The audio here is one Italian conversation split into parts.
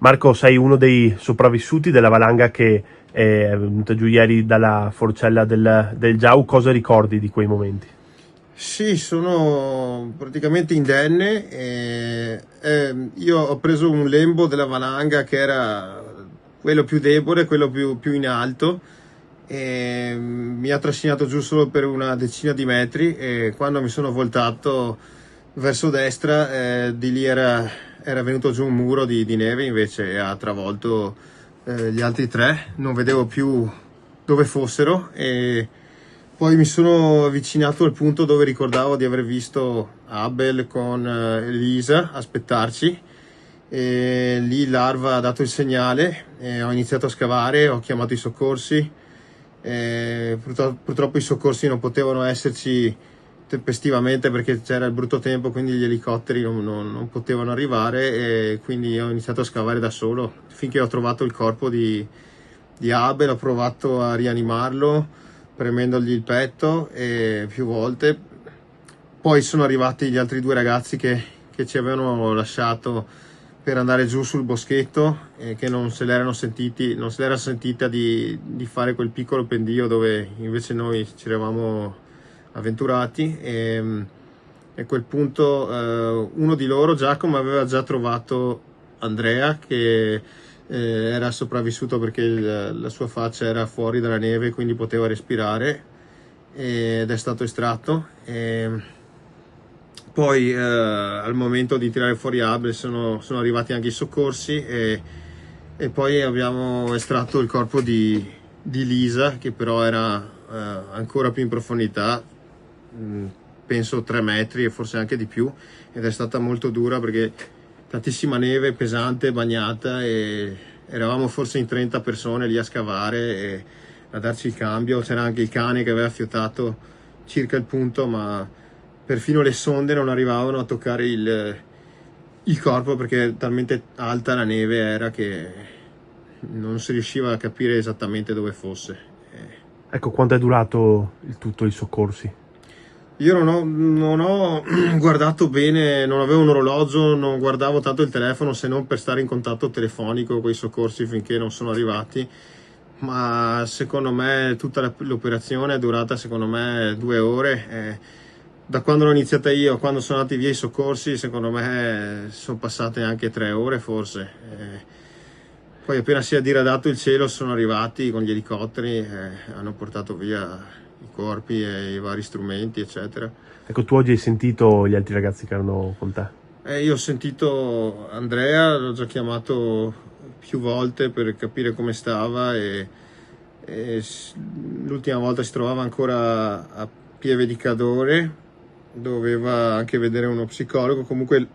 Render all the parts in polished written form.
Marco, sei uno dei sopravvissuti della valanga che è venuta giù ieri dalla forcella del Giau. Cosa ricordi di quei momenti? Sì, sono praticamente indenne. Io ho preso un lembo della valanga che era quello più debole, quello più in alto, e mi ha trascinato giù solo per una decina di metri, e quando mi sono voltato verso destra, di lì era venuto giù un muro di neve invece, e ha travolto gli altri tre. Non vedevo più dove fossero, e poi mi sono avvicinato al punto dove ricordavo di aver visto Abel con Elisa aspettarci, e lì l'Arva ha dato il segnale e ho iniziato a scavare, ho chiamato i soccorsi. Purtroppo i soccorsi non potevano esserci tempestivamente perché c'era il brutto tempo, quindi gli elicotteri non potevano arrivare, e quindi ho iniziato a scavare da solo finché ho trovato il corpo di Abel. Ho provato a rianimarlo premendogli il petto e più volte. Poi sono arrivati gli altri due ragazzi che ci avevano lasciato per andare giù sul boschetto, e che non se l'era sentita di fare quel piccolo pendio dove invece noi ci eravamo avventurati. E a quel punto uno di loro, Giacomo, aveva già trovato Andrea, che era sopravvissuto perché la sua faccia era fuori dalla neve, quindi poteva respirare, ed è stato estratto. Poi al momento di tirare fuori Abel sono arrivati anche i soccorsi, e poi abbiamo estratto il corpo di Lisa, che però era ancora più in profondità, penso 3 metri e forse anche di più, ed è stata molto dura perché tantissima neve, pesante, bagnata, e eravamo forse in 30 persone lì a scavare e a darci il cambio. C'era anche il cane che aveva fiutato circa il punto, ma perfino le sonde non arrivavano a toccare il corpo perché talmente alta la neve era che non si riusciva a capire esattamente dove fosse. Ecco, quanto è durato il tutto, i soccorsi? Io non ho guardato bene, non avevo un orologio, non guardavo tanto il telefono se non per stare in contatto telefonico con i soccorsi finché non sono arrivati, ma secondo me tutta l'operazione è durata 2 ore. Da quando l'ho iniziata io a quando sono andati via i soccorsi, secondo me sono passate anche 3 ore forse. Poi appena si è diradato il cielo sono arrivati con gli elicotteri e hanno portato via i corpi e i vari strumenti, eccetera. Ecco, tu oggi hai sentito gli altri ragazzi che erano con te? Io ho sentito Andrea, l'ho già chiamato più volte per capire come stava, e l'ultima volta si trovava ancora a Pieve di Cadore, doveva anche vedere uno psicologo. Comunque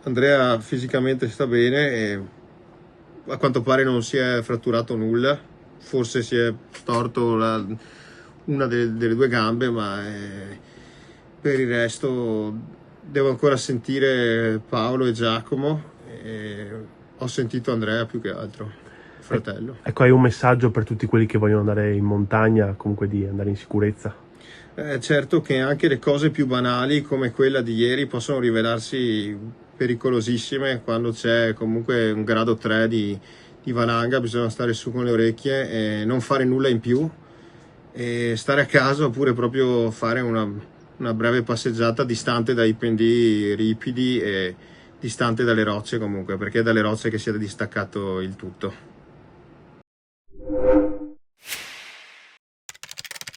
Andrea fisicamente sta bene e a quanto pare non si è fratturato nulla, forse si è storto una delle 2 gambe, ma per il resto devo ancora sentire Paolo e Giacomo, e ho sentito Andrea più che altro, fratello. Ecco, hai un messaggio per tutti quelli che vogliono andare in montagna, comunque di andare in sicurezza? Certo che anche le cose più banali come quella di ieri possono rivelarsi pericolosissime quando c'è comunque un grado 3 di valanga. Bisogna stare su con le orecchie e non fare nulla in più, e stare a casa, oppure proprio fare una breve passeggiata distante dai pendii ripidi e distante dalle rocce, comunque, perché è dalle rocce che si è distaccato il tutto.